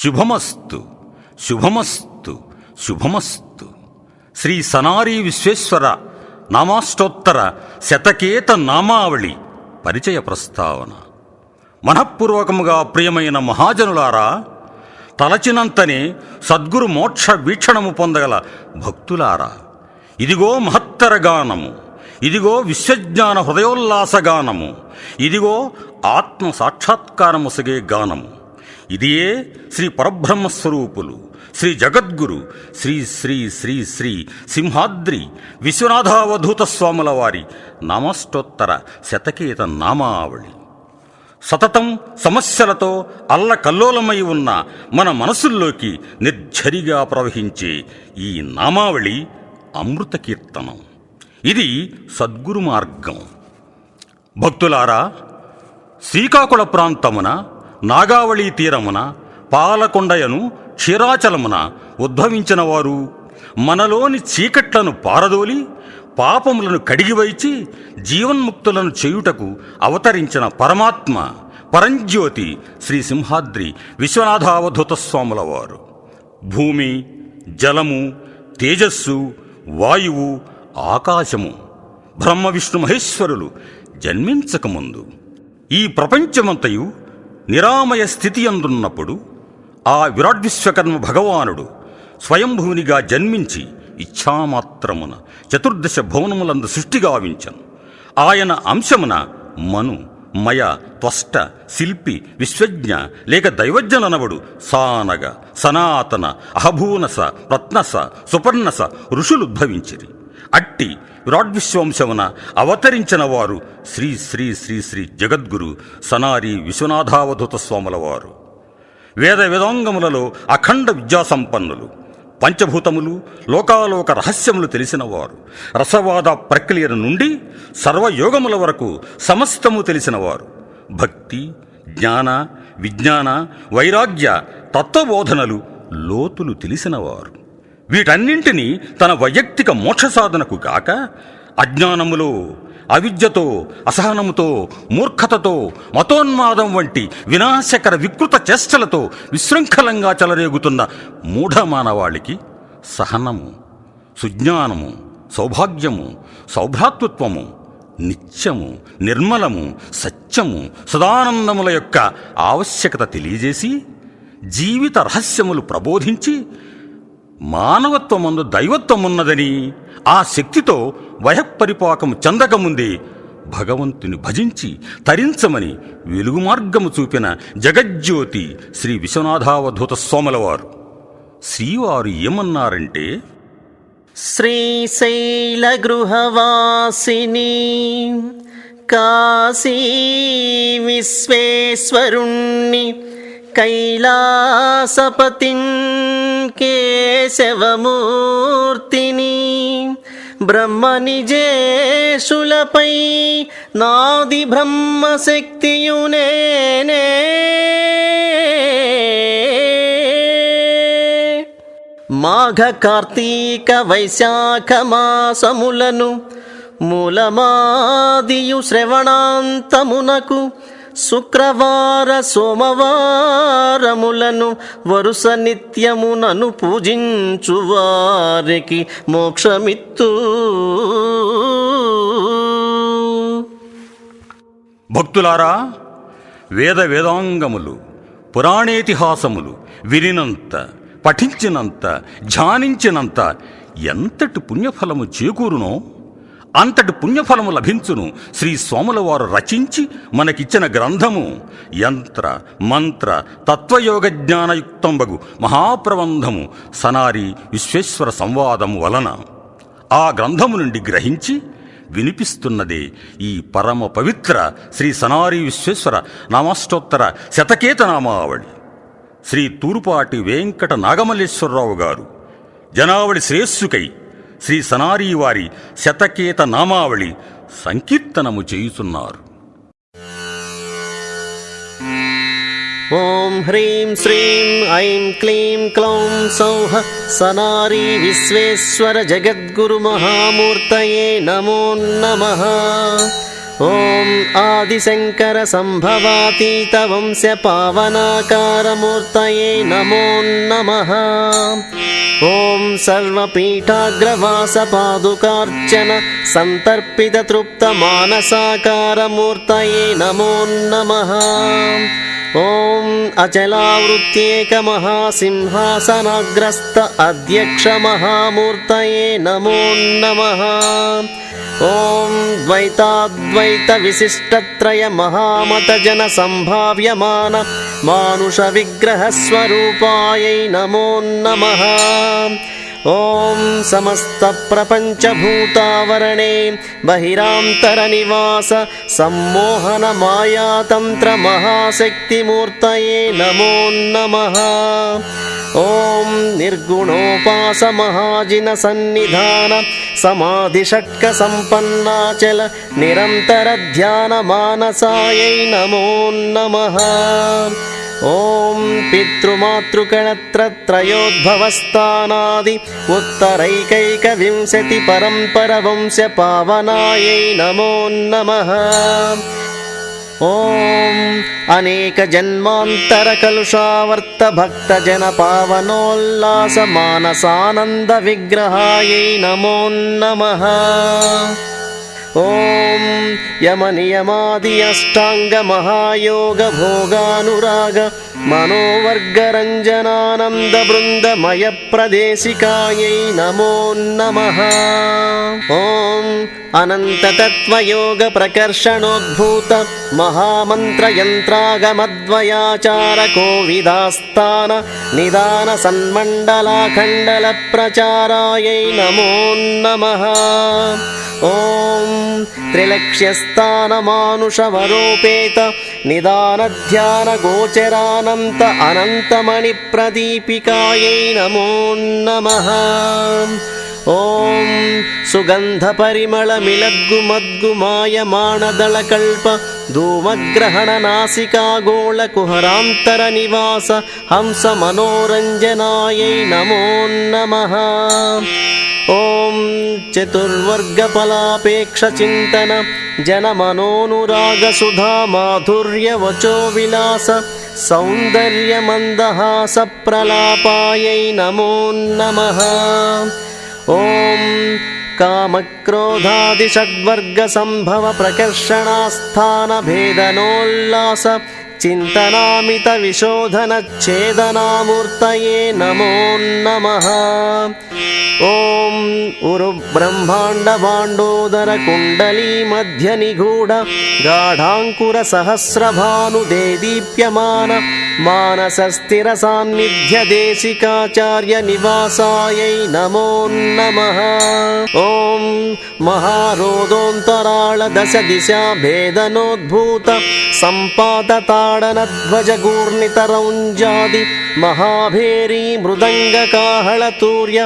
శుభమస్తు శుభమస్తు శుభమస్తు. శ్రీ సనారీ విశ్వేశ్వర నామాష్టోత్తర శతకేత నామావళి పరిచయ ప్రస్తావన. మనఃపూర్వకముగా ప్రియమైన మహాజనులారా, తలచినంతనే సద్గురు మోక్ష వీక్షణము పొందగల భక్తులారా, ఇదిగో మహత్తర గానము, ఇదిగో విశ్వజ్ఞాన హృదయోల్లాస గానము, ఇదిగో ఆత్మ సాక్షాత్కారముసగే గానము. ఇదియే శ్రీ పరబ్రహ్మస్వరూపులు శ్రీ జగద్గురు శ్రీ శ్రీ శ్రీ శ్రీ సింహాద్రి విశ్వనాథావధూత స్వాముల వారి నామాష్టోత్తర శతకేత నామావళి. సతతం సమస్యలతో అల్లకల్లోలమై ఉన్న మన మనసుల్లోకి నిర్ఝరిగా ప్రవహించే ఈ నామావళి అమృత కీర్తనం. ఇది సద్గురు మార్గం. భక్తులారా, శ్రీకాకుళ ప్రాంతమున నాగావళి తీరమున పాలకొండయను క్షీరాచలమున ఉద్భవించిన వారు, మనలోని చీకట్లను పారదోలి పాపములను కడిగివైచి జీవన్ముక్తులను చేయుటకు అవతరించిన పరమాత్మ పరంజ్యోతి శ్రీ సింహాద్రి విశ్వనాథావధూత స్వాముల వారు. భూమి, జలము, తేజస్సు, వాయువు, ఆకాశము, బ్రహ్మ విష్ణు మహేశ్వరులు జన్మించకముందు ఈ ప్రపంచమంతయు నిరామయ స్థితి అందున్నప్పుడు ఆ విరాట్ విశ్వకర్మ భగవానుడు స్వయంభూనిగా జన్మించి ఇచ్ఛామాత్రమున చతుర్దశ భువనములందు సృష్టిగావించను. ఆయన అంశమున మను, మయ, త్వష్ట, శిల్పి, విశ్వజ్ఞ లేక దైవజ్ఞననబడు సానగ, సనాతన, అహభూనస, రత్నస, సుపర్ణస ఋషులుద్భవించిరి. అట్టి విరాడ్విశ్వంశమున అవతరించిన వారు శ్రీ శ్రీ శ్రీ శ్రీ జగద్గురు సనారీ విశ్వనాథావధూత స్వాముల వారు. వేద వేదాంగములలో అఖండ విద్యాసంపన్నులు, పంచభూతములు, లోకాలోక రహస్యములు తెలిసినవారు, రసవాద ప్రక్రియల నుండి సర్వయోగముల వరకు సమస్తము తెలిసినవారు, భక్తి, జ్ఞాన, విజ్ఞాన, వైరాగ్య తత్వబోధనలు లోతులు తెలిసినవారు. వీటన్నింటినీ తన వైయక్తిక మోక్ష సాధనకు గాక అజ్ఞానములో, అవిద్యతో, అసహనముతో, మూర్ఖతతో, మతోన్మాదం వంటి వినాశకర వికృత చేష్టలతో విశృంఖలంగా చెలరేగుతున్న మూఢమానవాళికి సహనము, సుజ్ఞానము, సౌభాగ్యము, సౌభ్రాతృత్వము, నిత్యము, నిర్మలము, సత్యము, సదానందముల యొక్క ఆవశ్యకత తెలియజేసి జీవిత రహస్యములు ప్రబోధించి మానవత్వమందు దైవత్వమున్నదని, ఆ శక్తితో వయఃపరిపాకము చెందకముందే భగవంతుని భజించి తరించమని వెలుగు మార్గము చూపిన జగజ్యోతి శ్రీ విశ్వనాథావధూత స్వాముల వారు. శ్రీవారు ఏమన్నారంటే, శ్రీశైల గృహవాసిని కాశీ విశ్వేశ్వరుణ్ణి కైలాసపతిం కేశవమూర్తిని బ్రహ్మనిజేషులపై నాది బ్రహ్మశక్తియునేనే మాఘ కార్తీక వైశాఖ మాసములను మూలమాదియు శ్రవణాంతమునకు శుక్రవార సోమవారములను వరుస నిత్యమునను పూజించు వారికి మోక్షమిత్తు. భక్తులారా, వేద వేదాంగములు, పురాణేతిహాసములు వినినంత, పఠించినంత, ధ్యానించినంత ఎంతటి పుణ్యఫలము చేకూరునో అంతటి పుణ్యఫలము లభించును. శ్రీ స్వాముల వారు రచించి మనకిచ్చిన గ్రంథము యంత్ర మంత్ర తత్వయోగ జ్ఞానయుక్తంబగు మహాప్రబంధము సనారీ విశ్వేశ్వర సంవాదము వలన ఆ గ్రంథము నుండి గ్రహించి వినిపిస్తున్నదే ఈ పరమ పవిత్ర శ్రీ సనారీ విశ్వేశ్వర నామాష్టోత్తర శతకేత నామావళి. శ్రీ తూరుపాటి వెంకట నాగమల్లేశ్వరరావు గారు జనావళి శ్రేయస్సుకై శ్రీ సనారీ వారి శతకేత నామావళి సంకీర్తనము చేయుచున్నారు. ఓం హ్రీం శ్రీం ఐం క్లీం క్లౌం సౌః సనారీ విశ్వేశ్వర జగద్గురు మహామూర్తయే నమో నమః. ॐ आदिशङ्करसम्भवातीतवंशपावनाकारमूर्तये नमो नमः। ॐ सर्वपीठाग्रवासपादुकार्चन सन्तर्पिततृप्तमानसाकारमूर्तये नमो नमः। ॐ अचलावृत्येकमहासिंहासनाग्रस्त अध्यक्षमहामूर्तये नमो नमः। ॐ द्वैताद्वैतविशिष्टत्रयमहामतजनसम्भाव्यमान मानुषविग्रहस्वरूपायै नमो नमः। ॐ समस्तप्रपञ्चभूतावरणे बहिरान्तरनिवास सम्मोहनमायातन्त्रमहाशक्तिमूर्तये नमो नमः। ॐ निर्गुणोपासमहाजिनसन्निधान समाधिषट्कसम्पन्नाचल निरन्तरध्यानमानसायै नमो नमः। ॐ पितृमातृगणत्रयोद्भवस्थानादि उत्तरैकैकविंशतिपरम्परवंशपावनायै नमो नमः। ॐ अनेकजन्मान्तरकलुषावर्तभक्तजनपावनोल्लासमानसानन्दविग्रहायै नमो नमः। ॐ यमनियमादि अष्टाङ्गमहायोगभोगानुराग मनोवर्गरञ्जनानन्दबृन्दमयप्रदेशिकायै नमो नमः। ॐ अनन्ततत्त्वयोगप्रकर्षणोद्भूत महामन्त्रयन्त्रागमद्वयाचारकोविदास्तान निदानसन्मण्डलाखण्डलप्रचारायै नमो नमः। ॐ त्रिलक्ष्यस्थानमानुषवरोपेत निदानध्यानगोचरानन्त अनन्तमणिप्रदीपिकायै नमो नमः। ॐ सुगन्धपरिमलमिलद्गुमद्गुमायमाणदलकल्प धूमग्रहणनासिकागोळकुहरान्तरनिवास हंसमनोरञ्जनायै नमो नमः। ॐ चतुर्वर्गफलापेक्षचिन्तन जनमनोनुरागसुधा माधुर्यवचो विलास सौन्दर्यमन्दहासप्रलापायै नमो नमः। ॐ कामक्रोधादिषड्वर्गसम्भवप्रकर्षणास्थानभेदनोल्लास चिन्तनामितविशोधनच्छेदनामूर्तये नमो नमः। ॐ उरुब्रह्माण्डभाण्डोदरकुण्डलीमध्यनिगूढ गाढाङ्कुरसहस्रभानुदेदीप्यमान मानसस्थिरसान्निध्यदेशिकाचार्यनिवासायै नमो नमः। ॐ महारोदोऽन्तराळदशदिशा भेदनोद्भूत सम्पातताडनध्वजगूर्णितरौञ्जादि महाभेरी मृदङ्गकाहळतूर्य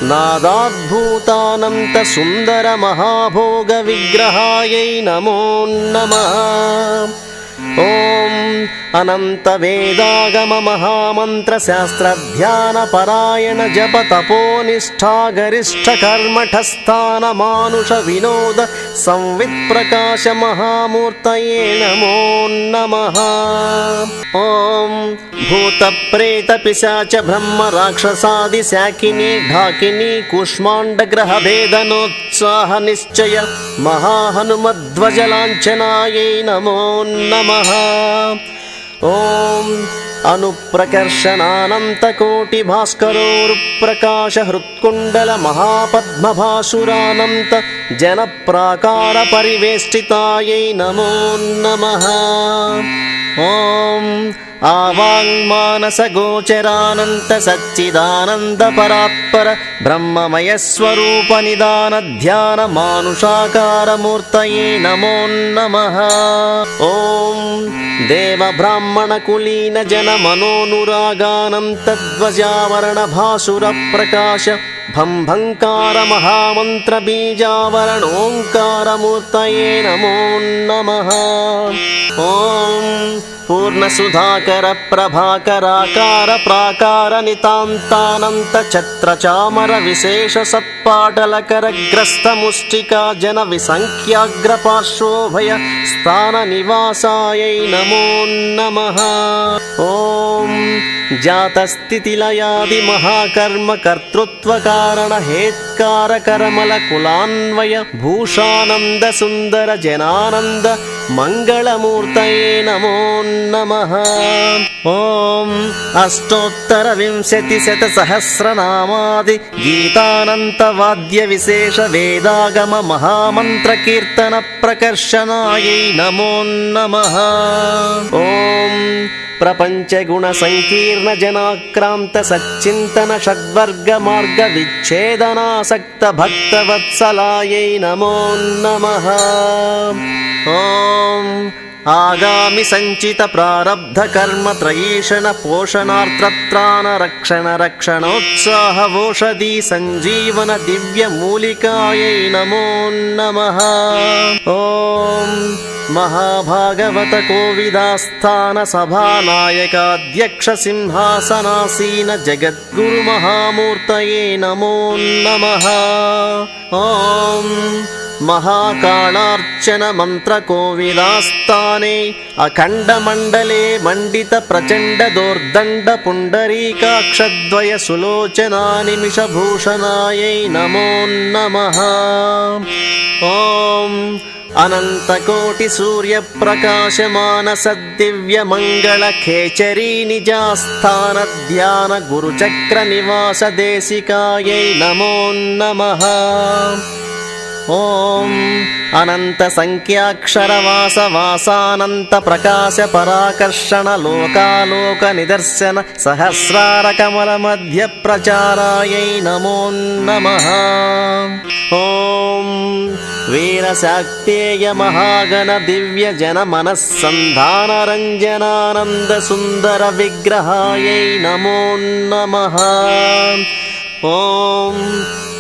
नादाद्भूतानन्तसुन्दरमहाभोगविग्रहायै नमो नमः। ॐ अनन्तवेदागममहामन्त्रशास्त्रध्यानपरायण जपतपोनिष्ठागरिष्ठकर्मठस्थानमानुषविनोद संवित्प्रकाशमहामूर्तये नमो नमः। ॐ भूतप्रेतपिशाच ब्रह्मराक्षसादिशाकिनी ढाकिनी कूष्माण्डग्रहभेदनोत्साहनिश्चय महाहनुमध्वजलाञ्छनायै नमो नमः। ॐ अनुप्रकर्षणानन्तकोटिभास्करोरुप्रकाशहृत्कुण्डलमहापद्मभासुरानन्त जनप्राकारपरिवेष्टितायै नमो नमः। ॐ आवाङ्मानसगोचरानन्त सच्चिदानन्दपरात्पर ब्रह्ममयस्वरूपनिदानध्यानमानुषाकारमूर्तये नमो नमः। ॐ देवब्राह्मणकुलीनजनमनोनुरागानन्तध्वजावरणभासुरप्रकाश भं भङ्कार महामन्त्रबीजावरणोङ्कारमूर्तये नमो नमः। ॐ पूर्णसुधाकर प्रभाकराकार प्राकार नितान्तानन्त छत्र चामर विशेष सत्पाटलकर ग्रस्त मुष्टिका जन विसंख्याग्र पार्श्वोभय स्थान निवासायै नमो नमः। ॐ जातस्थितिलयादि महाकर्म कर्तृत्व कारण हेत्कार करमल कुलान्वय भूषानंद सुंदर जनानंद मंगलमूर्तये नमो नमः। ॐ अष्टोत्तर विंशति शत सहस्रनामादि गीतानंत वाद्य विशेष वेदागम महामंत्र कीर्तन प्रकर्षणायै नमो नमः। ॐ प्रपंच गुण संकीर्ण जनाक्रांत सच्चिंतन षड्वर्ग मार्ग विच्छेदनासक्त भक्त वत्सलायै नमो नमः। ॐ आगामि संचित प्रारब्ध कर्म त्रयीषण पोषणार्थत्राण रक्षण रक्षणोत्साह वोषधि संजीवन दिव्य मूलिकायै नमो नमः। ॐ महाभागवत कोविदास्थान सभानायकाध्यक्ष सिंहासनासीन जगद्गुरु महामूर्तये नमो नमः। ॐ महाकालार्चन मंत्र कोविदास्थाने अखंड मंडले मंडित प्रचंड दोर्दंड पुंडरीकाक्षद्वय सुलोचना निमिष भूषणायै नमो नमः। ॐ अनंतकोटि सूर्य प्रकाश मानस दिव्य मंगल खेचरी निजास्थान ध्यान गुरुचक्र निवास देशिकायै नमो नमः। ॐ अनंत संख्याक्षरवास वासानंत प्रकाश पराकर्षण लोकालोक निदर्शन सहस्रार कमल मध्य प्रचारायै नमो नमः। ॐ वीरशाक्तेय महागण दिव्य जन मनस्संधान रंजनानंद सुंदर विग्रहायै नमो नमः। ॐ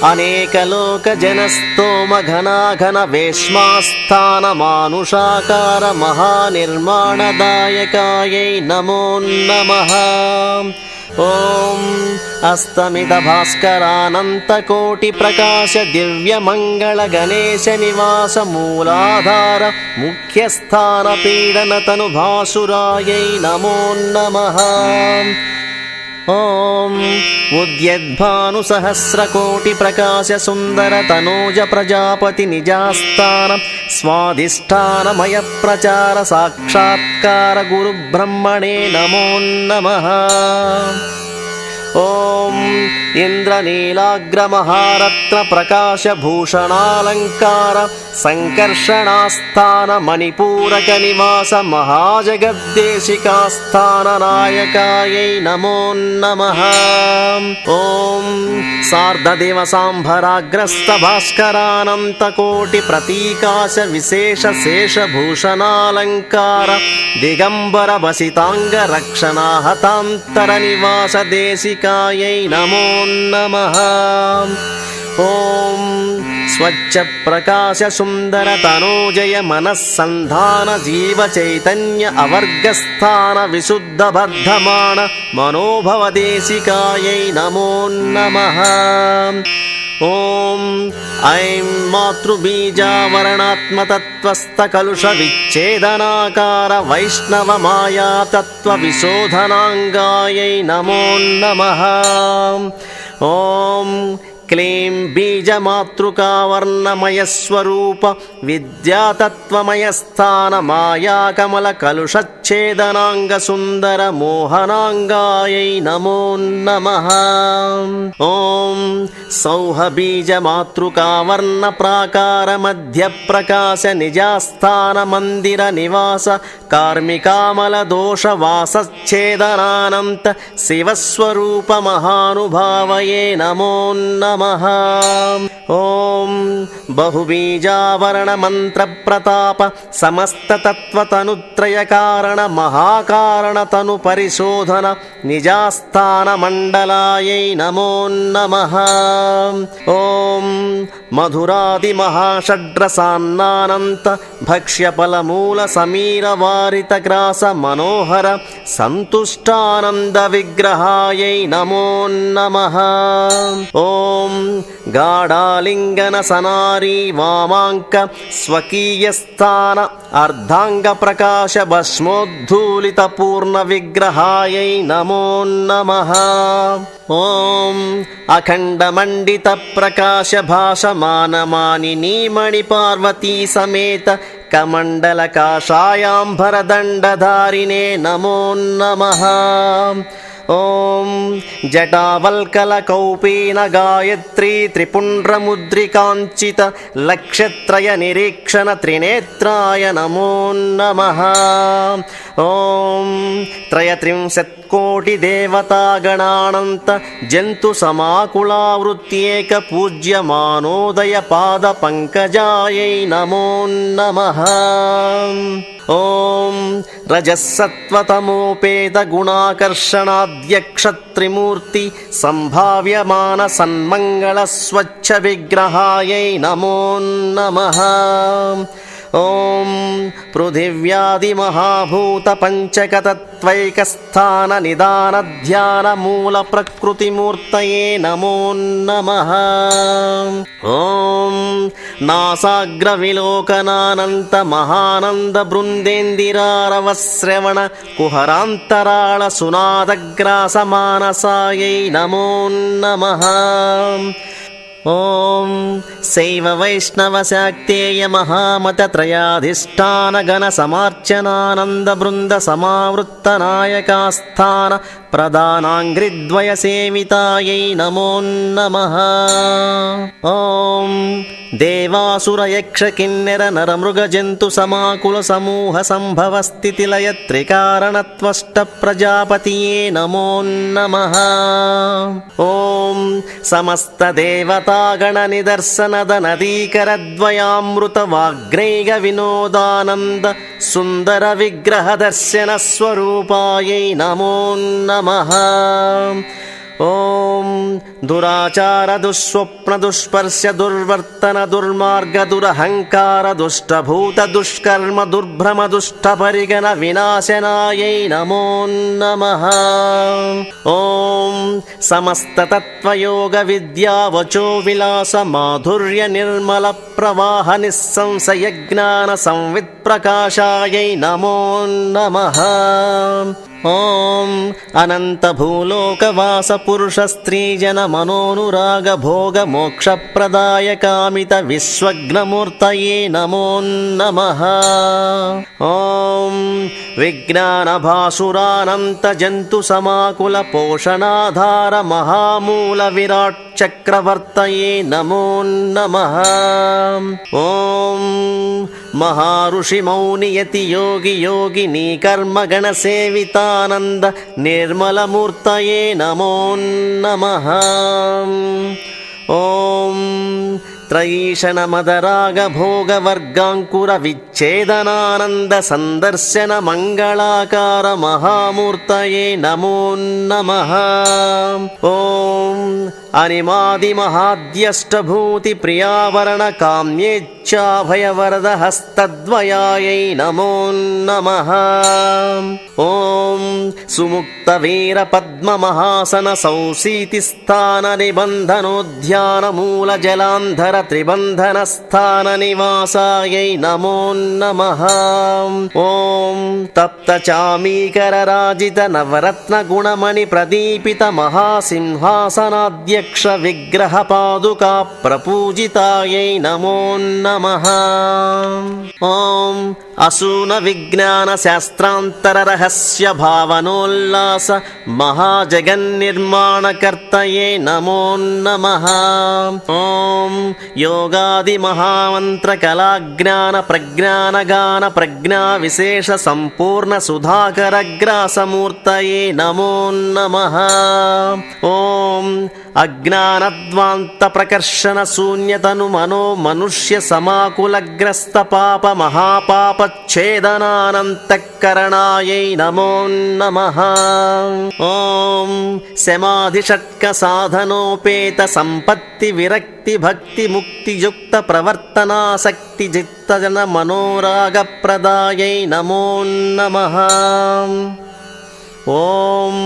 अनेकलोक जनस्तोम घनाघन वेश्मास्थान मानुषाकार महानिर्माणदायकायै नमो नमः। ॐ अस्तमित भास्करानंत कोटि प्रकाश दिव्य मंगल गणेश निवास मूलाधार मुख्यस्थान पीडन तनु भासुरायै नमो नमः। ॐ उद्यद्भानु सहस्र कोटि प्रकाश सुंदर तनोज प्रजापति निजास्थान स्वाधिष्ठानमय प्रचार साक्षात्कार गुरु ब्रह्मणे नमो नमः। ॐ इंद्रनीलाग्र महारत्न प्रकाश भूषणालंकार संकर्षणास्थान मणिपूरक निवास महाजगद्देशिकास्थान नायकायै नमो नमः। ॐ सार्धदिवसांभराग्रस्त भास्करानंत कोटि प्रतीकाश विशेष शेष भूषणालंकार दिगंबर वसितांग रक्षणाहतांतर निवास देशिकायै नमो नमः। ॐ स्वच्छ प्रकाश सुंदर तनोजय मनस्संधान जीव चैतन्य अवर्गस्थान विशुद्ध बद्धमान मनोभव देशिकायै नमो नमः। ॐ ऐं मातृबीजावरणात्मतत्त्वस्थ कलुष विच्छेदनाकार वैष्णव माया तत्त्व विशोधनांगायै नमो नमः। ॐ क्लीं बीजमातृकावर्णमय स्वरूप विद्यातत्त्वमय स्थान माया कमल कलुषच्छेदनांग सुंदर मोहनांगायै नमो नमः। ॐ सौह बीजमातृकावर्ण प्राकार मध्य प्रकाश निजास्थान मंदिर निवास कार्मिकामल दोष वासच्छेदनानंत शिवस्वरूप महानुभावये नमो नमः। नमः। ॐ बहुबीजावरणमन्त्रप्रताप समस्ततत्त्वतनुत्रयकारण महाकारणतनुपरिशोधन निजास्थानमण्डलायै नमो नमः। ॐ मधुरादिमहाषड्रसान्नानन्त भक्ष्यफलमूलसमीरवारितग्रास मनोहर सन्तुष्टानन्दविग्रहायै नमो नमः। ॐ गाढालिङ्गनसनारी वामाङ्क स्वकीयस्थान अर्धाङ्गप्रकाशभस्मोद्धूलितपूर्णविग्रहायै नमो नमः। ॐ अखण्डमण्डितप्रकाशभासमानमानिनीमणिपार्वती समेत कमण्डलकाषायाम्बरदण्डधारिणे नमो नमः। ॐ जटावल्कलकौपीन गायत्री त्रिपुण्ड्रमुद्रिकाञ्चित लक्षत्रयनिरीक्षण त्रिनेत्राय नमो नमः। ॐ त्रयत्रिंशत्कोटिदेवतागणानन्त जन्तुसमाकुलावृत्येक पूज्यमानोदय पादपङ्कजायै नमो नमः। ॐ रजःसत्त्वतमोपेत गुणाकर्षणाद्यक्षत्रिमूर्ति सम्भाव्यमान सन्मङ्गल स्वच्छ विग्रहायै नमो नमः। ॐ पृथिव्यादिमहाभूतपञ्चकतत्त्वैकस्थाननिदानध्यानमूलप्रकृतिमूर्तये नमो नमः। ॐ नासाग्रविलोकनानन्तमहानन्दबृन्देन्दिरारवश्रवण कुहरान्तराळसुनादग्रासमानसायै नमो नमः। ॐ शैववैष्णवशाक्तेय महामतत्रयाधिष्ठानगणसमार्चनानन्दबृन्दसमावृत्तनायकास्थान प्रदानाङ्घ्रिद्वयसेवितायै नमो नमः। ॐ देवासुरयक्षकिन्नरनरमृगजन्तुसमाकुलसमूहसम्भवस्थितिलयत्रिकारणत्वष्टप्रजापतये नमो नमः। ॐ समस्तदेवतागणनिदर्शनदनदीकरद्वयामृतवाग्रैगविनोदानन्द सुन्दरविग्रहदर्शनस्वरूपायै नमो नमः। ॐ दुराचारदुःस्वप्नदुष्पर्श दुर्वर्तन दुर्मार्ग दुरहङ्कार दुष्टभूतदुष्कर्म दुर्भ्रमदुष्टपरिगण विनाशनायै नमो नमः। ॐ समस्ततत्त्वयोगविद्यावचो विलास माधुर्य निर्मल प्रवाह निस्संशयज्ञानसंवित्प्रकाशायै नमो नमः। ॐ अनन्तभूलोकवास पुरुष स्त्रीजन मनोनुराग भोग मोक्षप्रदायकामित विश्वघ्नमूर्तये नमो नमः। ॐ विज्ञानभासुरानन्त जन्तुसमाकुल पोषणाधार महामूल विराट् चक्रवर्तये नमो नमः। ॐ महाऋषिमौनियति योगि योगिनी कर्मगणसेवितानन्द निर्मलमूर्तये नमो नमः। ॐ त्रयीशनमदरागभोगवर्गाङ्कुरविच्छेदनानन्द सन्दर्शन मङ्गलाकार महामूर्तये नमो नमः। ॐ अनिमादिमहाद्यष्टभूतिप्रियावरणकाम्येच्छाभयवरदहस्तद्वयायै नमो नमः। ॐ सुमुक्तवीरपद्ममहासन संसीतिस्थाननिबन्धनोद्यानमूलजलान्धर त्रिबन्धनस्थाननिवासायै नमो नमः। ॐ तप्तचामीकरराजित नवरत्नगुणमणिप्रदीपित महासिंहासनाध्यक्ष विग्रहपादुका प्रपूजितायै नमो नमः। ॐ असूनविज्ञानशास्त्रान्तररहस्य भावनोल्लास महाजगन्निर्माणकर्तये नमो नमः। ॐ योगादिमहामन्त्रकलाज्ञानप्रज्ञानगान प्रज्ञाविशेषसम्पूर्णसुधाकरग्रासमूर्तये नमो नमः। ॐ అజ్ఞానద్వాంత ప్రకర్షణ శూన్యతను మనో మనుష్య సమాకులగ్రస్త పాప మహాపాపచ్ఛేదనానంతఃకరణాయై నమో నమః. ఓం సమాధి షట్క సాధనోపేత సంపత్తి విరక్తి భక్తి ముక్తియుక్త ప్రవర్తనాసక్తి చిత్తజన మనోరాగప్రదాయై నమో నమః. ఓం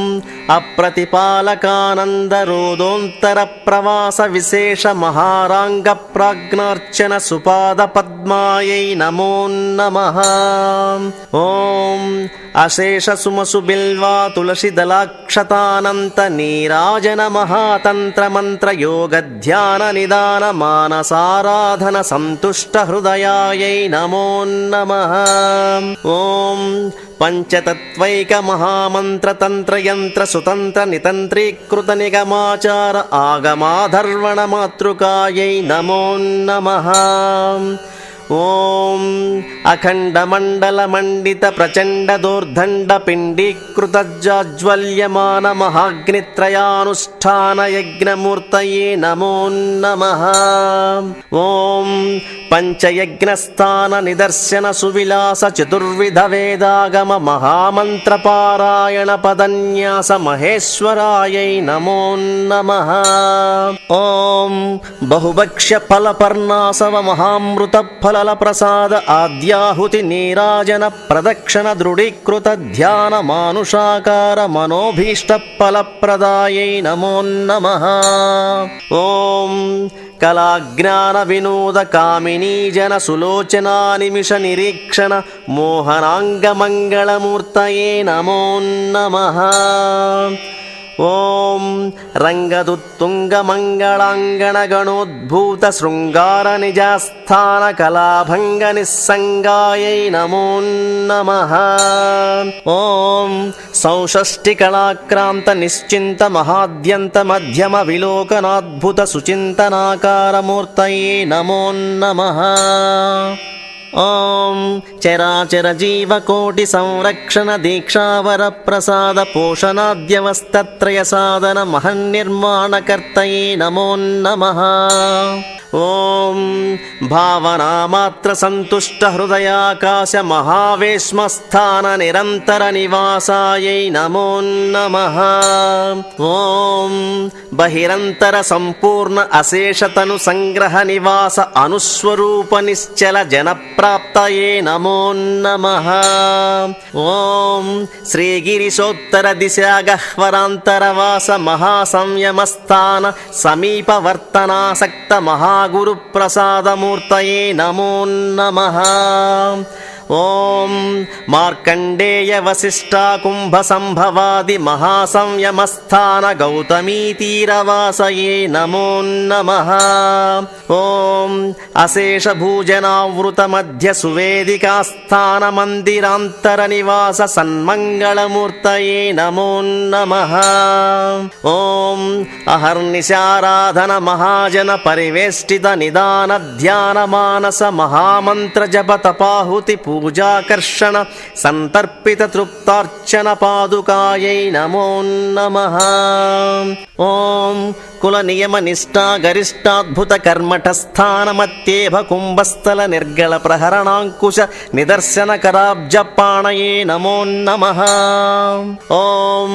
అప్రతిపాలకానందరోదోంతర ప్రవాస విశేష మహారాంగ ప్రాజ్ఞార్చన సుపాద పద్మాయై నమో నమః. ఓం అశేష సుమసు బిల్వా తులసి దళాక్షతానంత నీరాజన మహాతంత్ర మంత్ర యోగ ధ్యాన నిదాన మానసారాధన సంతుష్ట హృదయాయై నమో నమః. ఓం పంచతత్వైక మహామంత్ర తంత్ర యంత్ర సుతంత్ర నితంత్రీకృత నిగమాచార ఆగమాధర్వణ మాతృకాయై నమో నమః. ఓం అఖండ మండల మండిత ప్రచండ దోర్దండ పిండీకృత జాజ్వల్యమాన మహాగ్నిత్రయానుష్ఠాన యజ్ఞమూర్తయే నమో నమః. ఓం పంచయజ్ఞస్థాన నిదర్శన సువిలాస చతుర్విధ వేదాగమ మహామంత్ర పారాయణ పదన్యాస మహేశ్వరాయై నమో నమః. ఓం బహుభక్ష్య ఫలపర్ణాసవ మహామృత ఫల ప్రసాద ఆద్యాహుతి నీరాజన ప్రదక్షిణ దృఢీకృత ధ్యాన మానుషాకార మనోభీష్ట ఫలప్రదాయై నమో నమః. ఓం కళాజ్ఞాన వినోద కామినీ జన సులోచనా నిమిష నిరీక్షణ మోహనాంగ మంగళమూర్తయే నమో నమః. ఓం రంగదుత్తుంగ మంగళాంగణ గణోద్భూత శృంగార నిజాస్థాన కళాభంగ నిస్సంగాయై నమో నమః. ఓం సౌషష్టి కళాక్రాంత నిశ్చింత మహాద్యంత మధ్యమ విలోకనాద్భుత సుచింతనాకారమూర్తయే నమో నమః. ఓం చరాచర జీవకోటి సంరక్షణ దీక్షావర ప్రసాద పోషణాద్యవస్తత్రయ సాధన మహన్నిర్మాణకర్తయే నమో నమః. ఓం భావనామాత్ర సంతుష్ట హృదయాకాశ మహావేశ్మస్థాన నిరంతర నివాసాయై నమో నమః. ఓం బహిరంతర సంపూర్ణ అశేషతను సంగ్రహ నివాస అనుస్వరూప నిశ్చల జనప్రాప్తయే నమో నమః. ఓం శ్రీగిరిశోత్తర దిశా గహ్వరాంతరవాస మహాసంయమస్థాన సమీపవర్తనాసక్త మహాగురు ప్రసాదమూర్తయే నమో నమః. ఓం మార్కండేయ వశిష్ఠా కుంభ సంభవాది మహాసంయమస్థాన గౌతమీ తీరవాసయే నమో నమః. ఓం అశేష భూజనావృత మధ్య సువేదికాస్థాన మందిరాంతర నివాస సన్మంగళమూర్తయే నమో నమః. ఓం అహర్నిశారాధన మహాజన పరివేష్టిత నిదాన ధ్యాన మానస మహామంత్ర జప తపాహుతి పూజాకర్షణ సంతర్పిత తృప్తార్చన పాదుకాయై నమో నమః. ఓం కుల నియమ నిష్టా గరిష్టాద్భుత కర్మఠ స్థానమత్యేభ కుంభస్థల నిర్గళ ప్రహరణాంకుశ నిదర్శన కరాబ్జ పాణయే నమో నమః. ఓం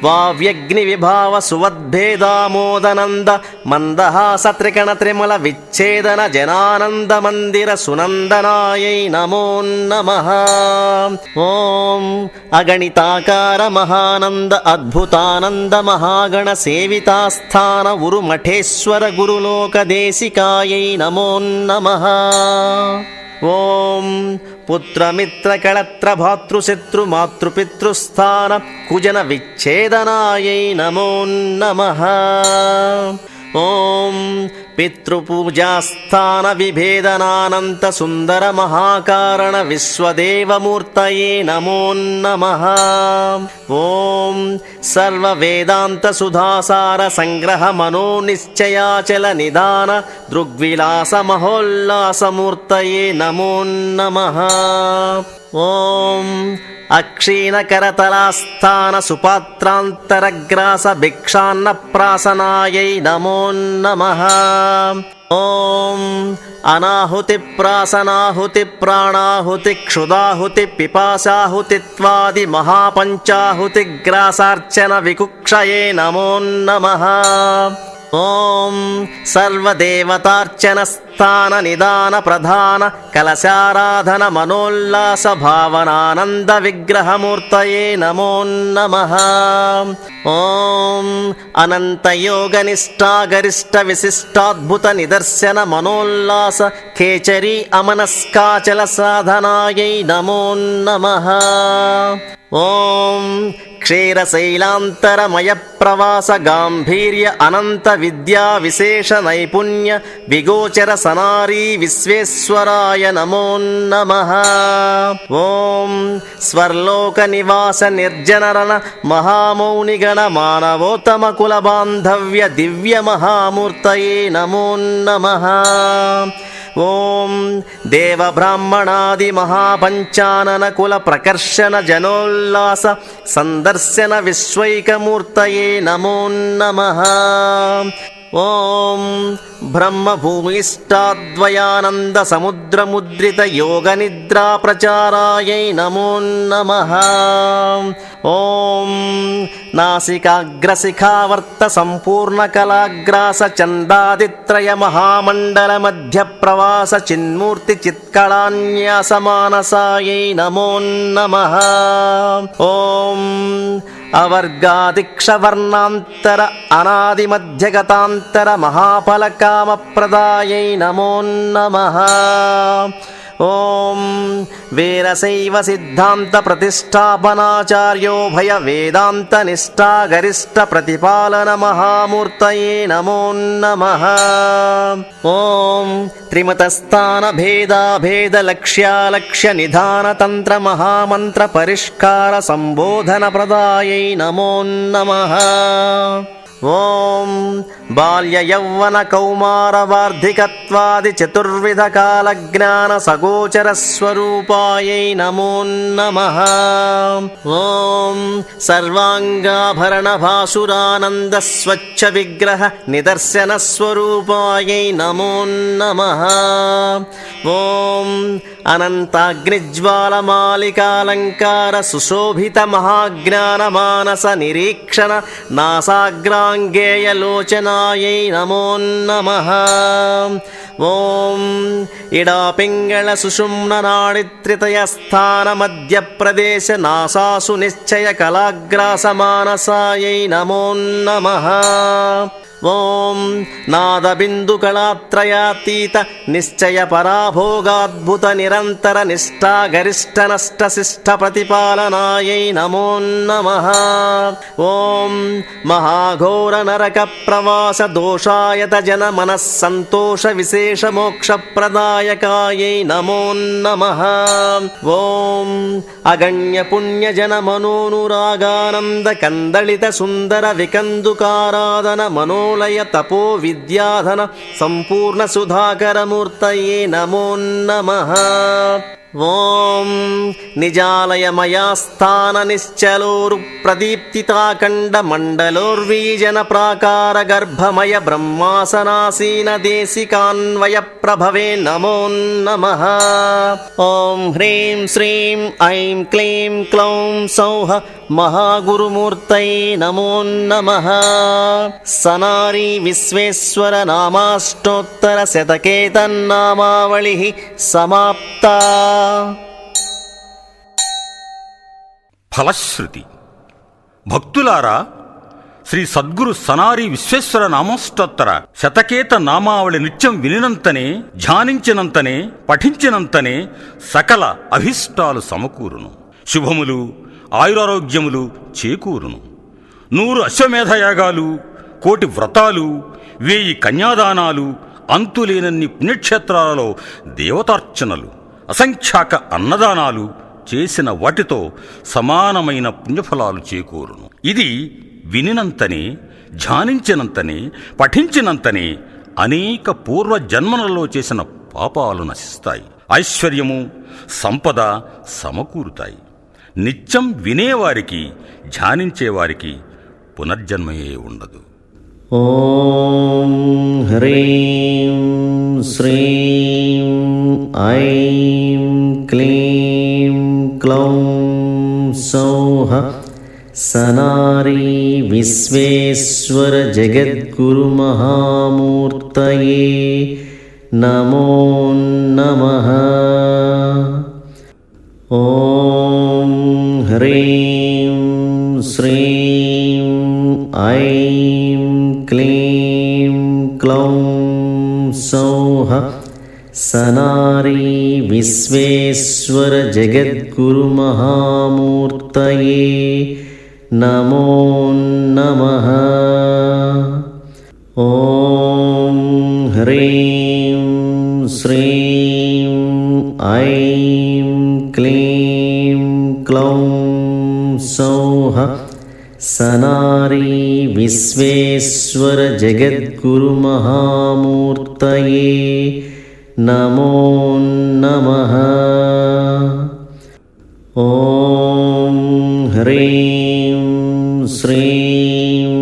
వావ్యగ్ని విభావ సువద్భేదామోదనంద మందహాస త్రికణ త్రిమల విచ్ఛేదన జనానంద మందిర సునందనాయై నమో నమః. ఓం అగణితాకార మహానంద అద్భుతానంద మహాగణ సేవితాస్థాన ఉరు మఠేశ్వర గురులోకదేశికాయై నమో నమః. ఓం పుత్రమిత్ర కళత్ర భాతృశత్రు మాతృపితృస్థాన కుజన విచ్ఛేదనాయై నమో నమః. ఓం పితృపూజాస్థాన విభేదనానంత సుందర మహాకారణ విశ్వదేవమూర్తయే నమో నమః. ఓం సర్వ వేదాంత సుధాసార సంగ్రహ మనో నిశ్చయాచల నిదాన దృగ్విలాస మహోల్లాసమూర్తయే నమో నమః. ఓం అక్షీణకరతలాస్థాన సుపాత్రాంతరగ్రాస భిక్షాన్న ప్రాసనాయై నమో నమః. ఓం అనాహుతి ప్రాసనాహుతి ప్రాణాహుతి క్షుదాహుతి పిపాసాహుతిత్వాది మహాపంచాహుతి గ్రాసార్చన వికుక్షయే నమో నమః. ఓం సర్వదేవతార్చన స్థాన నిదాన ప్రధాన కలశారాధన మనోల్లాస భావనానంద విగ్రహమూర్తయే నమో నమః. ఓం అనంతయోగ నిష్ఠాగరిష్ట విశిష్టాద్భుత నిదర్శన మనోల్లాస ఖేచరీ అమనస్కాచల సాధనాయై నమో నమః. ఓం క్షీరశైలాంతరమయ ప్రవాస గాంభీర్య అనంత విద్యా విశేష నైపుణ్య విగోచర సనారీ విశ్వేశ్వరాయ నమో నమః. ఓం స్వర్లోక నివాస నిర్జనరణ మహామౌనిగణ మానవోత్తమ కుల బాంధవ్య దివ్య మహామూర్తయే నమో నమః. ఓం దేవ బ్రాహ్మణాది మహాపంచానన కుల ప్రకర్షణ జనోల్లాస సందర్శన విశ్వైకమూర్తయే నమో నమః. ఓం బ్రహ్మభూమిష్టాద్వయానంద సముద్రముద్రిత యోగ నిద్రా ప్రచారాయై నమో నమః. ఓం నాసికాగ్రశిఖావర్త సంపూర్ణ కళాగ్రాస చందాదిత్రయ మహామండల మధ్య ప్రవాస చిన్మూర్తి చిత్కళాన్యాస మానసాయై నమో నమః. ఓం అవర్గాదిక్షవర్ణాంతర అనాదిమధ్యగతాంతర మహాఫలకామప్రదాయై నమో నమః. ఓం వీరశైవ సిద్ధాంత ప్రతిష్టాపనాచార్యో భయ వేదాంత నిష్ఠా గరిష్ట ప్రతిపాలన మహామూర్తయే నమో నమః. ఓం త్రిమతస్థాన భేదాభేద లక్ష్యాలక్ష్య నిధాన తంత్ర మహామంత్ర పరిష్కార సంబోధన ప్రదాయై నమో నమః. ఓం బాల్య యౌవన కౌమార వార్ధికత్వాది చతుర్విధ కాల జ్ఞాన సగోచర స్వరూపాయై నమో నమః. ఓం సర్వాంగాభరణ భాసురానంద స్వచ్ఛ విగ్రహ నిదర్శన స్వరూపాయై నమో నమః. ఓం అనంతాగ్నిజ్వాల మాలికాలంకార సుశోభిత మహాజ్ఞాన మానస నిరీక్షణ నాసాగ్రాంగేయ లోచనాయై నమో నమః. ఓం ఇడాపింగళ సుషుమ్న నాడిత్రితయ స్థాన మధ్య ప్రదేశ నాసాసు నిశ్చయ కళాగ్రాస మానసాయై నమో నమః. ఓం నాదబిందు కళాత్రయాతీత నిశ్చయ పరాభోగాద్భుత నిరంతర నిష్ఠా గరిష్ట నష్ట శిష్ట ప్రతిపాలనాయై నమో నమః. ఓం మహాఘోర నరక ప్రవాస దోషాయత జన మనస్సంతోష విశేష మోక్ష ప్రదాయకాయై నమో నమః. ఓం అగణ్య పుణ్య జన మనోనురాగానంద కందళిత సుందర వికందుకారాధన మనో తపో విద్యాధన సంపూర్ణ సుధాకరమూర్తయే నమో నమః. ఓం నిజాలయమయాస్థాన నిశ్చలోరు ప్రదీప్తితాఖండ మండలోర్వీజన ప్రాకార గర్భమయ బ్రహ్మాసనాసీన దేశికాన్వయ ప్రభవే నమో నమః. ఓం హ్రీం శ్రీం ఐం క్లీం క్లౌం సౌః మహాగురుమూర్తయే నమో నమః. సనారీ విశ్వేశ్వర నామాష్టోత్తర శతకేతన్నామావళి సమాప్తా. ఫలశ్రుతి. భక్తులారా, శ్రీ సద్గురు సనారి విశ్వేశ్వర నామోష్టోత్తర శతకేత నామావళి నిత్యం వినినంతనే, ధ్యానించినంతనే, పఠించినంతనే సకల అభిష్టాలు సమకూరును, శుభములు ఆయురారోగ్యములు చేకూరును. 100 అశ్వమేధయాగాలు, 1,000 వ్రతాలు, 1000 కన్యాదానాలు, అంతులేనన్ని పుణ్యక్షేత్రాలలో దేవతార్చనలు, అసంఖ్యాక అన్నదానాలు చేసిన వాటితో సమానమైన పుణ్యఫలాలు చేకూరును. ఇది వినినంతనే, ధ్యానించినంతనే, పఠించినంతనే అనేక పూర్వ జన్మలలో చేసిన పాపాలు నశిస్తాయి, ఐశ్వర్యము సంపద సమకూరుతాయి. నిత్యం వినేవారికి ధ్యానించేవారికి పునర్జన్మయే ఉండదు. ఓం హ్రీం శ్రీం ఐం క్లీం క్లౌం సౌః సనారీ విశ్వేశ్వర జగద్గురు మహామూర్తయే నమో నమః. ఓం హ్రీం శ్రీం ఐం క్లీం క్లౌం సౌః సనారీ విశ్వేశ్వర జగద్గురు మహామూర్తయే నమో నమః. ఓం హ్రీం శ్రీం ఐం క్లీం క్లౌం సౌః సనారీ విశ్వేశ్వర జగద్గురు మహామూర్తయే నమో నమః. ఓం హ్రీం శ్రీం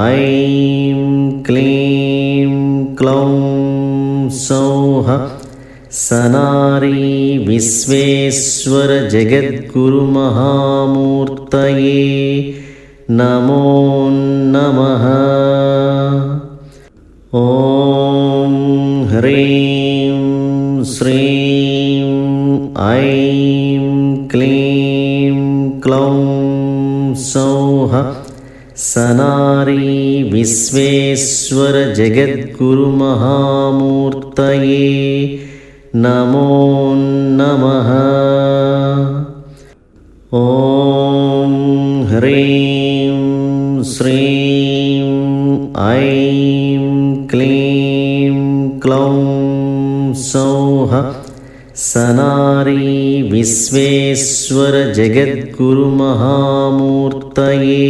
ఐం క్లీం క్లౌం సౌః సనారీ విశ్వేశ్వర జగద్గురు మహామూర్తయే నమో నమః. ఓం హ్రీం శ్రీం ఐం క్లీం క్లౌం సౌః సనారీ విశ్వేశ్వర జగద్గురు మహామూర్తయే నమో నమః. ఓం హ్రీం శ్రీం ఐం క్లీం క్లౌం సౌః సనారీ విశ్వేశ్వర జగద్గురు మహామూర్తయే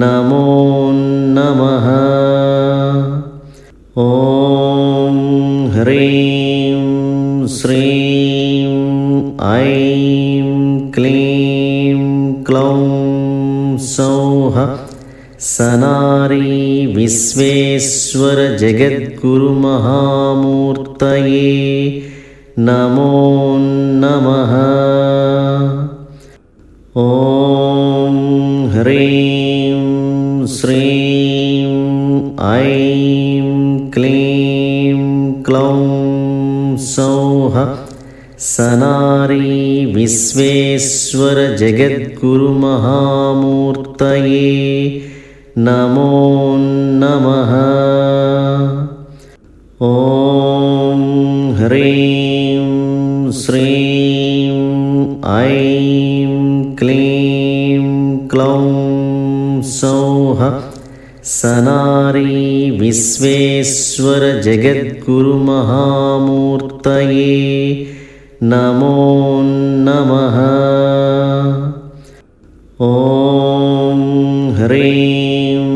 నమో నమః. ఓం హ్రీం శ్రీం ఐం క్లీం క్లౌం సౌః సనారీ విశ్వేశ్వర జగద్గురు మహామూర్తయే నమో నమః. ఓం హ్రీం శ్రీం ఐం క్లీం క్లౌం సౌః సనారీ విశ్వేశ్వర జగద్గురు మహామూర్తయే నమో నమః. ఓం హ్రీం శ్రీం ఐం క్లీం క్లౌం సౌః సనారీ విశ్వేశ్వర జగద్గురు మహామూర్తయే నమో నమః. ఓం హ్రీం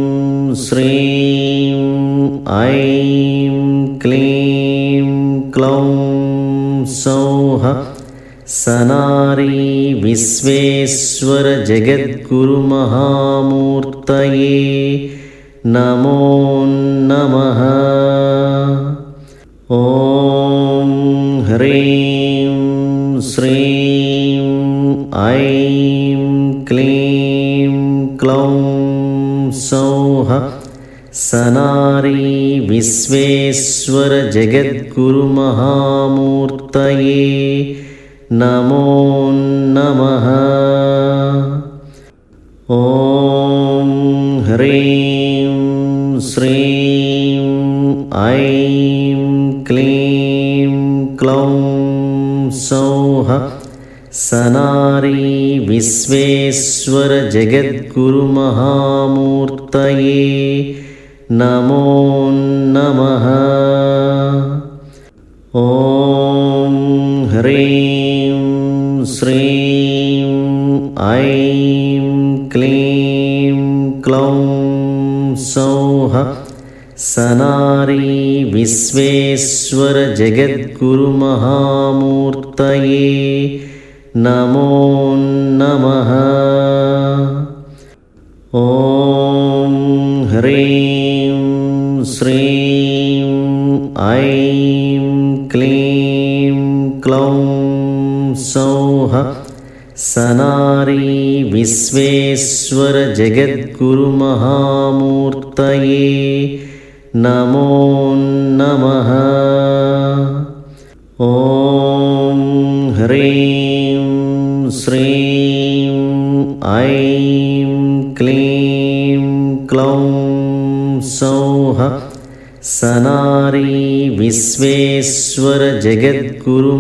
శ్రీం ఐం క్లీం క్లౌం సౌః సనారీ విశ్వేశ్వర జగద్గురు మహామూర్తయే నమో నమః. ఓం హ్రీం శ్రీం ఐం క్లీం క్లౌం సౌః సనారీ విశ్వేశ్వర జగద్గురు మహామూర్తయే నమో నమః. ఓం హ్రీం శ్రీం ఐం క్లీం క్లౌం సౌః సనారీ విశ్వేశ్వర జగద్గురు మహామూర్తయే నమో నమః. ఓం హ్రీం శ్రీం ఐం క్లీం క్లౌం సౌః సనారీ విశ్వేశ్వర జగద్గురు మహామూర్తయే नमो नमः। ॐ ह्रीं श्रीं ऐं क्लीं क्लौं सौः सनारी विश्वेश्वर जगद्गुरुमहामूर्तये नमो नमः। ॐ ह्रीं श्रीं ऐं क्लीं क्लौं सौः सनारी विश्वेश्वर जगद्गुरुमहामूर्तये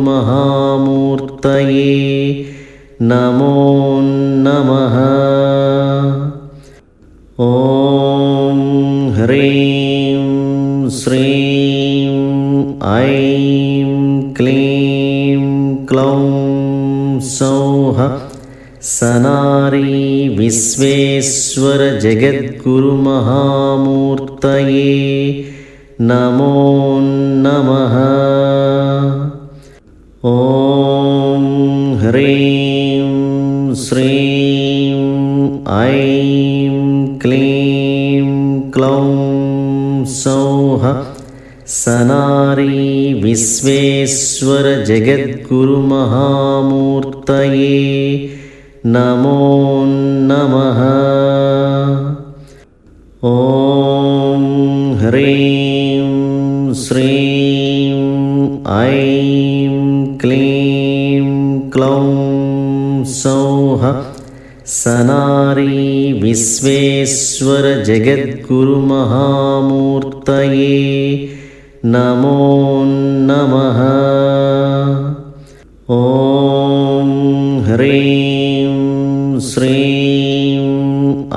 नमो नमः। ॐ ह्रीं श्रीं ऐं क्लीं क्लौं सौः सनारी विश्वेश्वर जगद्गुरुमहामूर्तये नमो नमः। ॐ ह्रीं श्रीं ऐं क्लीं क्लौं सौः सनारी विश्वेश्वर जगद्गुरुमहामूर्तये नमो नमः। ॐ ह्रीं श्रीं ऐं क्लीं क्लौं सौः सनारी विश्वेश्वर जगद्गुरुमहामूर्तये नमो नमः। ॐ ह्रीं श्रीं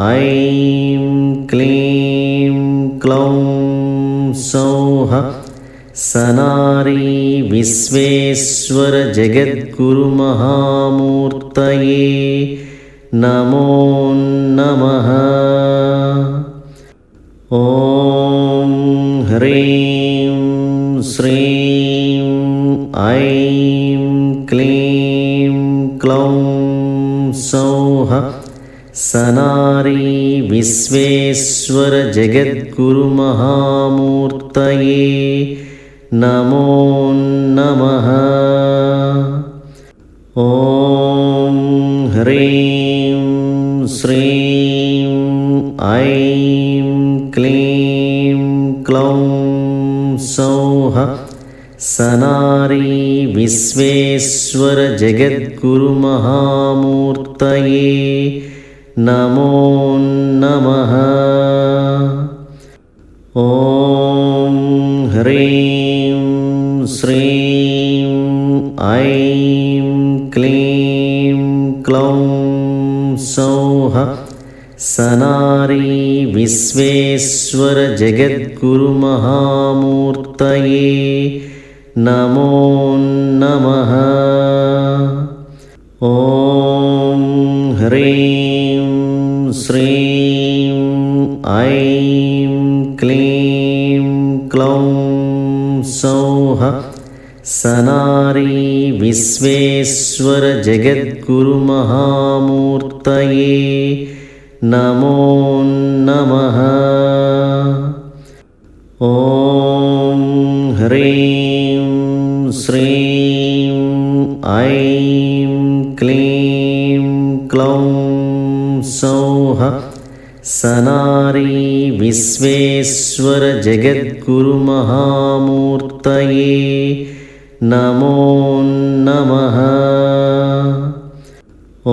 ऐं क्लीं क्लौं सौः सनारी विश्वेश्वर जगद्गुरुमहामूर्तये नमो नमः। ॐ ह्रीं श्रीं ऐं क्लीं क्लौं सौः सनारी विश्वेश्वर जगद्गुरुमहामूर्तये नमो नमः। ॐ ह्रीं श्रीं ऐं क्लीं क्लौं सौः सनारी विश्वेश्वर जगद्गुरुमहामूर्तये नमो नमः। ॐ ह्रीं श्रीं ऐं क्लीं क्लौं सौः सनारी विश्वेश्वर जगद्गुरुमहामूर्तये नमो नमः। ॐ ह्रीं श्रीं ऐं क्लीं क्लौं सौः सनारी विश्वेश्वर जगद्गुरुमहामूर्तये नमो नमः। ॐ ह्रीं श्रीं ऐं क्लीं क्लौं सौः सनारी विश्वेश्वर जगद्गुरुमहामूर्तये नमो नमः। ॐ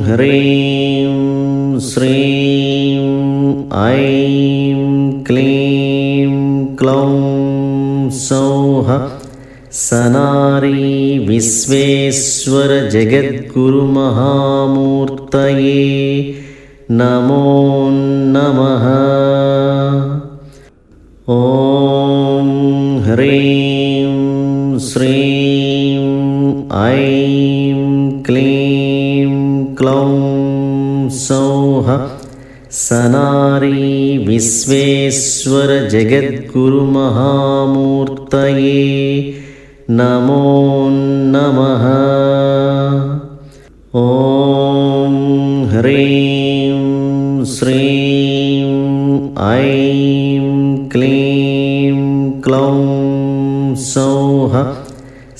ह्रीं श्रीं ऐं क्लीं क्लौं सौः सनारी विश्वेश्वर जगद्गुरुमहामूर्तये नमो नमः। ॐ ह्रीं श्रीं ऐं क्लीं क्लौं सौः सनारी विश्वेश्वर जगद्गुरुमहामूर्तये नमो नमः। ॐ ह्रीं श्रीं ऐं क्लीं क्लौं सौः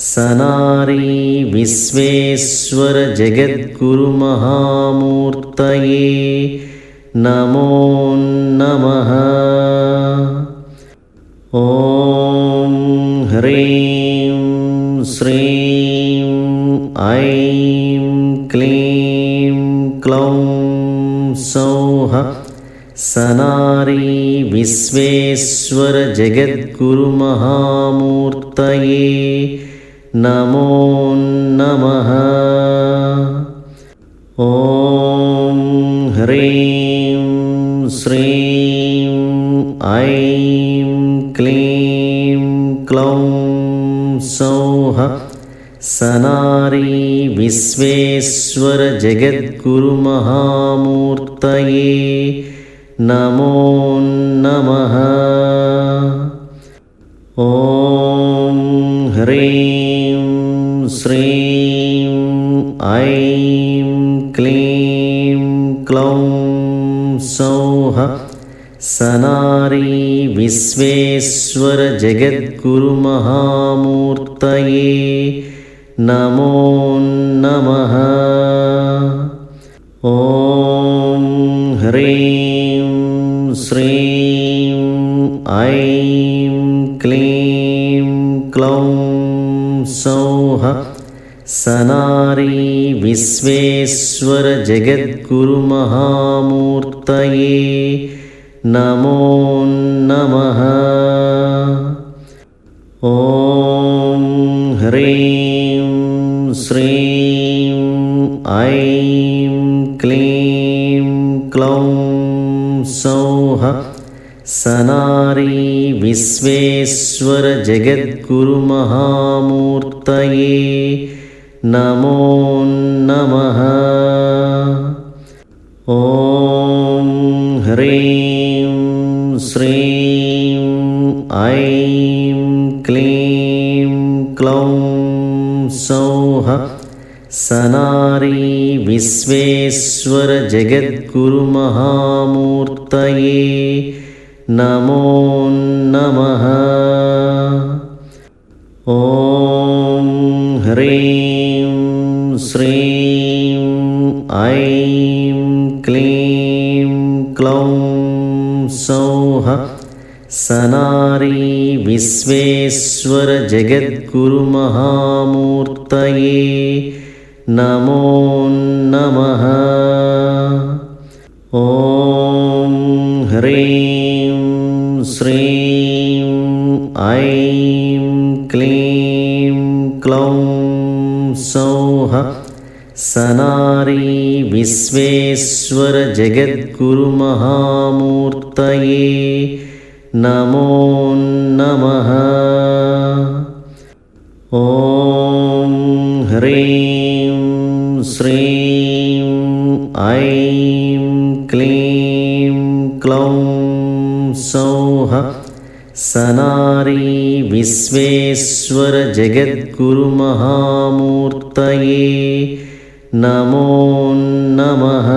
सनारी विश्वेश्वरजगद्गुरुमहामूर्तये नमो नमः। ॐ ह्रीं श्रीं ऐं क्लीं क्लौं सौः सनारी विश्वेश्वरजगद्गुरुमहामूर्तये नमो नमः। ॐ ह्रीं श्रीं ऐं क्लीं क्लौं सौः सनारी विश्वेश्वरजगद्गुरुमहामूर्तये नमो नमः। ॐ ह्रीं श्रीं ऐं क्लीं क्लौं सौः सनारी विश्वेश्वरजगद्गुरुमहामूर्तये नमो नमः। ॐ ह्रीं श्रीं ऐं क्लीं क्लौं सौः सनारी विश्वेश्वरजगद्गुरुमहामूर्तये नमो नमः। ॐ ह्रीं श्रीं ऐं क्लीं क्लौं सौः सनारी विश्वेश्वरजगद्गुरुमहामूर्तये नमो नमः। ॐ ह्रीं श्रीं ऐं क्लीं क्लौं सौः सनारी विश्वेश्वरजगद्गुरुमहामूर्तये नमो नमः। ॐ ह्रीं श्रीं ऐं क्लीं क्लौं सौः सनारी विश्वेश्वरजगद्गुरुमहामूर्तये नमो नमः। ॐ ह्रीं श्रीं ऐं क्लीं क्लौं सौः सनारी विश्वेश्वरजगद्गुरुमहामूर्तये नमो नमः। ॐ ह्रीं श्रीं ऐं क्लीं क्लौं सौः सनारी विश्वेश्वरजगद्गुरुमहामूर्तये नमो नमः।